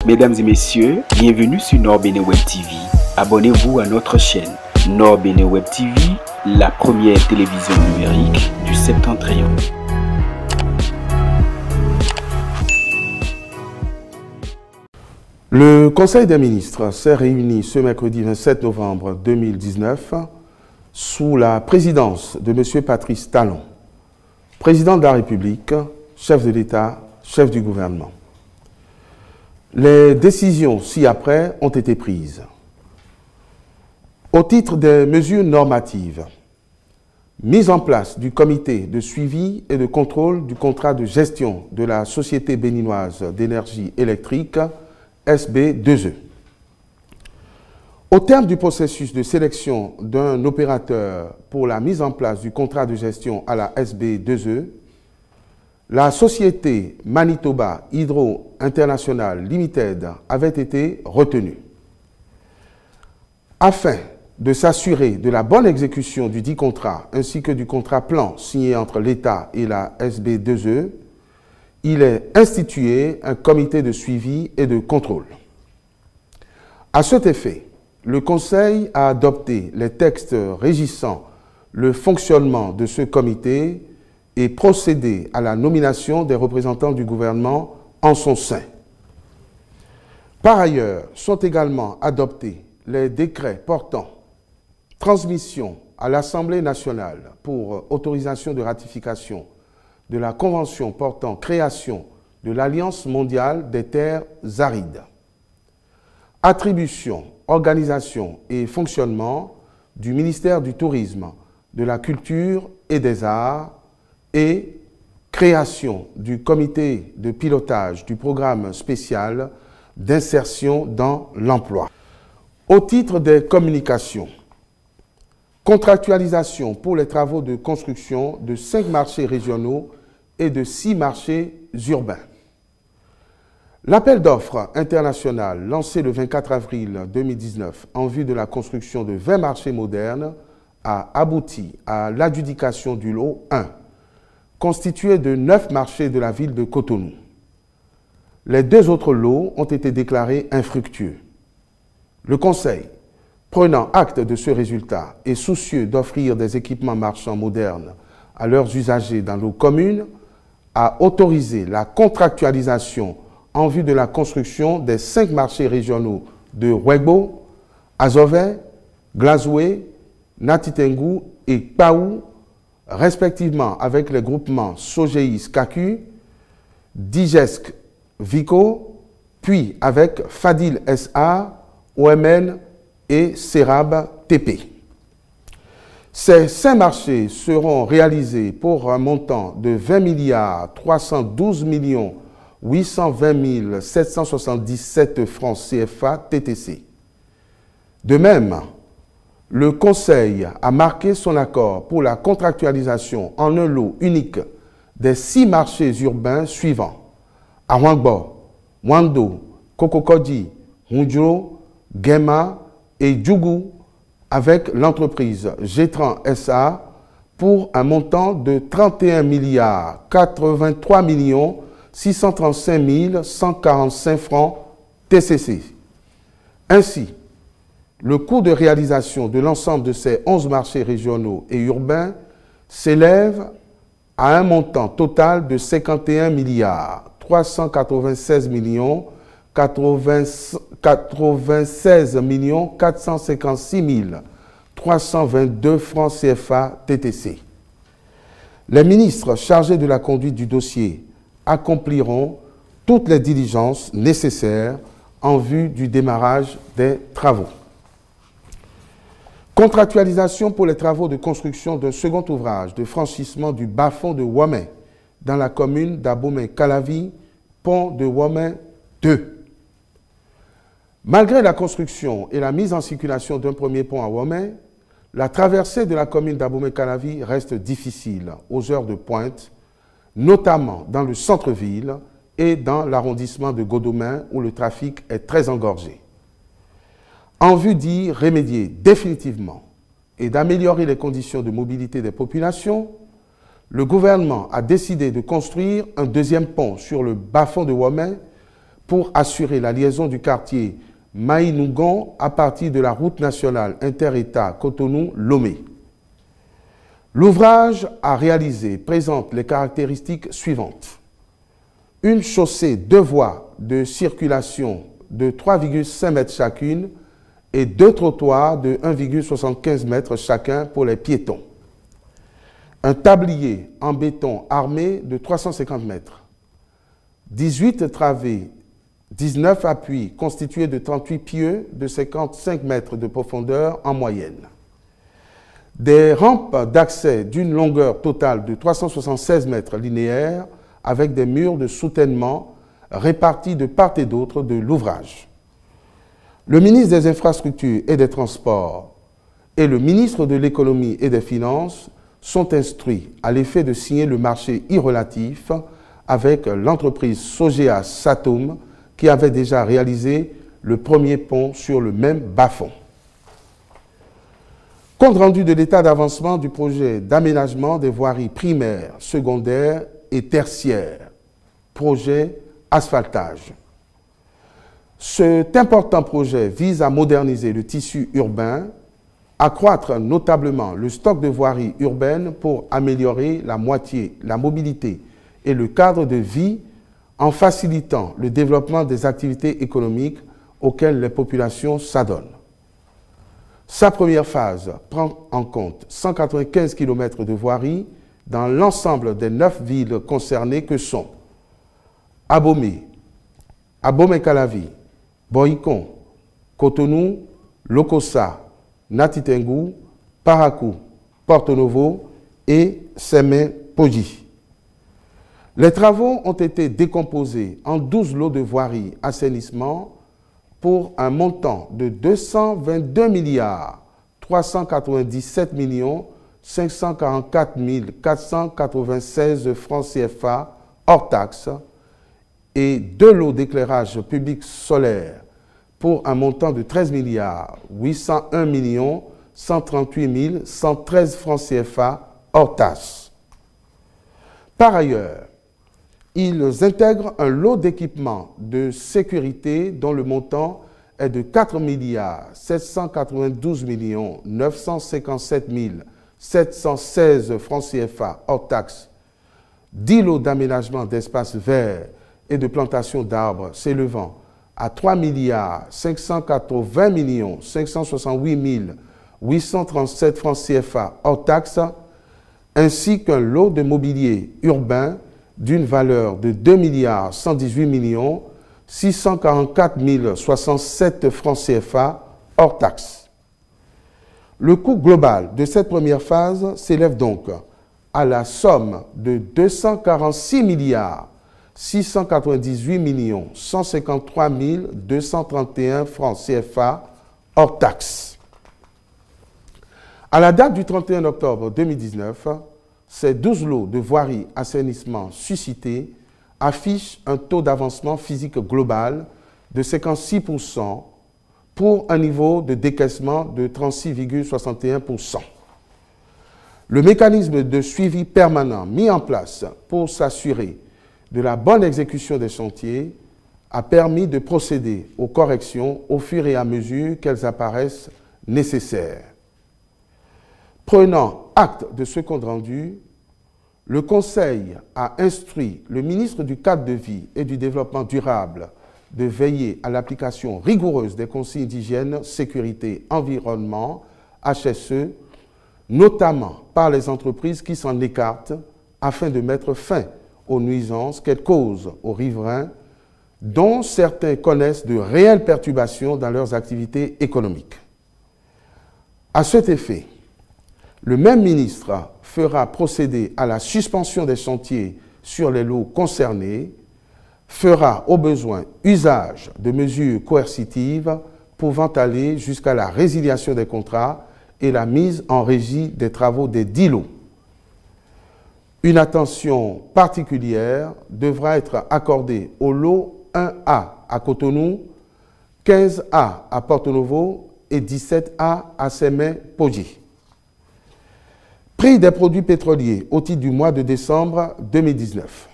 Mesdames et messieurs, bienvenue sur Nord Bénin Web TV. Abonnez-vous à notre chaîne Nord Bénin Web TV, la première télévision numérique du Septentrion. Le Conseil des ministres s'est réuni ce mercredi 27 novembre 2019 sous la présidence de M. Patrice Talon, président de la République, chef de l'État, chef du gouvernement. Les décisions ci-après ont été prises. Au titre des mesures normatives, mise en place du comité de suivi et de contrôle du contrat de gestion de la Société béninoise d'énergie électrique, SB2E. Au terme du processus de sélection d'un opérateur pour la mise en place du contrat de gestion à la SB2E, la société Manitoba Hydro International Limited avait été retenue. Afin de s'assurer de la bonne exécution du dit contrat ainsi que du contrat plan signé entre l'État et la SB2E, il est institué un comité de suivi et de contrôle. À cet effet, le Conseil a adopté les textes régissant le fonctionnement de ce comité et procédé à la nomination des représentants du gouvernement en son sein. Par ailleurs, sont également adoptés les décrets portant transmission à l'Assemblée nationale pour autorisation de ratification de la Convention portant création de l'Alliance mondiale des terres arides, attribution, organisation et fonctionnement du ministère du Tourisme, de la Culture et des Arts et création du comité de pilotage du programme spécial d'insertion dans l'emploi. Au titre des communications, contractualisation pour les travaux de construction de 5 marchés régionaux et de 6 marchés urbains. L'appel d'offres international lancé le 24 avril 2019 en vue de la construction de 20 marchés modernes a abouti à l'adjudication du lot 1, constitué de 9 marchés de la ville de Cotonou. Les 2 autres lots ont été déclarés infructueux. Le Conseil, prenant acte de ce résultat et soucieux d'offrir des équipements marchands modernes à leurs usagers dans nos communes, a autorisé la contractualisation en vue de la construction des 5 marchés régionaux de Ouegbo, Azové, Glazoué, Natitengu et Kpaou, respectivement avec les groupements Sogéis Kaku, Digesk Vico, puis avec Fadil SA, OMN et Serab TP. Ces 5 marchés seront réalisés pour un montant de 20 312 820 777 francs CFA TTC. De même, le Conseil a marqué son accord pour la contractualisation en un lot unique des 6 marchés urbains suivants: Awangbo, Wando, Kokokodi, Hundjo, Gema et Djougou, avec l'entreprise Gétran SA pour un montant de 31 83 635 145 francs TCC. Ainsi, le coût de réalisation de l'ensemble de ces 11 marchés régionaux et urbains s'élève à un montant total de 51 396 96 456 322 francs CFA TTC. Les ministres chargés de la conduite du dossier accompliront toutes les diligences nécessaires en vue du démarrage des travaux. Contractualisation pour les travaux de construction d'un second ouvrage de franchissement du bas-fond de Wamé dans la commune d'Abomey-Calavi, pont de Wamé 2. Malgré la construction et la mise en circulation d'un premier pont à Wamé, la traversée de la commune d'Abomey-Calavi reste difficile aux heures de pointe, notamment dans le centre-ville et dans l'arrondissement de Godomain où le trafic est très engorgé. En vue d'y remédier définitivement et d'améliorer les conditions de mobilité des populations, le gouvernement a décidé de construire un deuxième pont sur le bas-fond de Wamé pour assurer la liaison du quartier Maïnougon à partir de la route nationale inter-État Cotonou-Lomé. L'ouvrage à réaliser présente les caractéristiques suivantes. Une chaussée 2 voies de circulation de 3,5 mètres chacune et 2 trottoirs de 1,75 mètres chacun pour les piétons. Un tablier en béton armé de 350 mètres. 18 travées, 19 appuis constitués de 38 pieux de 55 mètres de profondeur en moyenne. Des rampes d'accès d'une longueur totale de 376 mètres linéaires avec des murs de soutènement répartis de part et d'autre de l'ouvrage. Le ministre des Infrastructures et des Transports et le ministre de l'Économie et des Finances sont instruits à l'effet de signer le marché irrelatif avec l'entreprise Sogea Satom qui avait déjà réalisé le premier pont sur le même bas-fond. Compte rendu de l'état d'avancement du projet d'aménagement des voiries primaires, secondaires et tertiaires. Projet asphaltage. Cet important projet vise à moderniser le tissu urbain, accroître notablement le stock de voiries urbaines pour améliorer la mobilité et le cadre de vie en facilitant le développement des activités économiques auxquelles les populations s'adonnent. Sa première phase prend en compte 195 km de voiries dans l'ensemble des 9 villes concernées que sont Abomey, Abomey-Calavi, Boycon, Cotonou, Lokossa, Natitengu, Parakou, Porto Novo et Sémé-Podji. Les travaux ont été décomposés en 12 lots de voiries assainissement pour un montant de 222 milliards 397 544 496 francs CFA hors taxes et 2 lots d'éclairage public solaire pour un montant de 13 milliards 801 138 113 francs CFA hors taxes. Par ailleurs, ils intègrent un lot d'équipements de sécurité dont le montant est de 4 milliards 792 957 716 francs CFA hors taxes, 10 lots d'aménagement d'espaces verts et de plantation d'arbres s'élevant à 3 milliards 580 568 837 francs CFA hors taxes, ainsi qu'un lot de mobilier urbain d'une valeur de 2 milliards 118 644 067 francs CFA hors taxes. Le coût global de cette première phase s'élève donc à la somme de 246 milliards 698 153 231 francs CFA hors taxes. À la date du 31 octobre 2019, ces 12 lots de voiries assainissement suscités affichent un taux d'avancement physique global de 56% pour un niveau de décaissement de 36,61%. Le mécanisme de suivi permanent mis en place pour s'assurer de la bonne exécution des chantiers a permis de procéder aux corrections au fur et à mesure qu'elles apparaissent nécessaires. Prenant acte de ce compte rendu, le Conseil a instruit le ministre du Cadre de vie et du Développement durable de veiller à l'application rigoureuse des consignes d'hygiène, sécurité, environnement, HSE, notamment par les entreprises qui s'en écartent afin de mettre fin aux nuisances qu'elles causent aux riverains, dont certains connaissent de réelles perturbations dans leurs activités économiques. À cet effet, le même ministre fera procéder à la suspension des chantiers sur les lots concernés, fera au besoin usage de mesures coercitives pouvant aller jusqu'à la résiliation des contrats et la mise en régie des travaux des 10 lots. Une attention particulière devra être accordée au lot 1A à Cotonou, 15A à Porto Novo et 17A à Sémé-Podji. Prix des produits pétroliers au titre du mois de décembre 2019.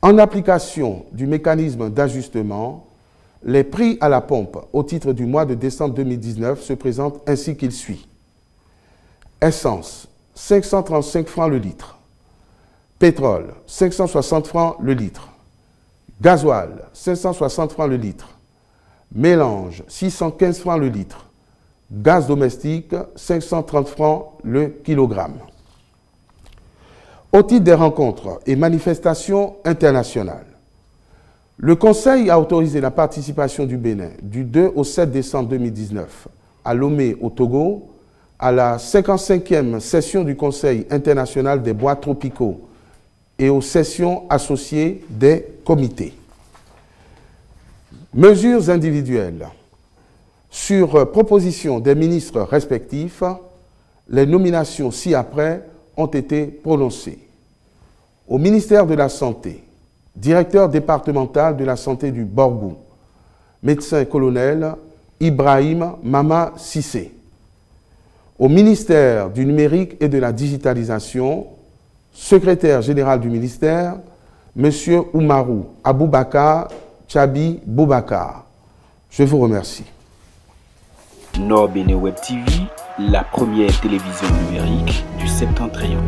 En application du mécanisme d'ajustement, les prix à la pompe au titre du mois de décembre 2019 se présentent ainsi qu'il suit. Essence, 535 francs le litre. Pétrole, 560 francs le litre. Gasoil, 560 francs le litre. Mélange, 615 francs le litre. Gaz domestique, 530 francs le kilogramme. Au titre des rencontres et manifestations internationales, le Conseil a autorisé la participation du Bénin du 2 au 7 décembre 2019 à Lomé au Togo à la 55e session du Conseil international des bois tropicaux et aux sessions associées des comités. Mesures individuelles. Sur proposition des ministres respectifs, les nominations ci-après ont été prononcées. Au ministère de la Santé, directeur départemental de la santé du Borgou, médecin-colonel Ibrahim Mama Sissé. Au ministère du numérique et de la digitalisation, secrétaire général du ministère, M. Oumarou Aboubakar Chabi Boubacar. Je vous remercie. Nord Bénin Web TV, la première télévision numérique du Septentrion.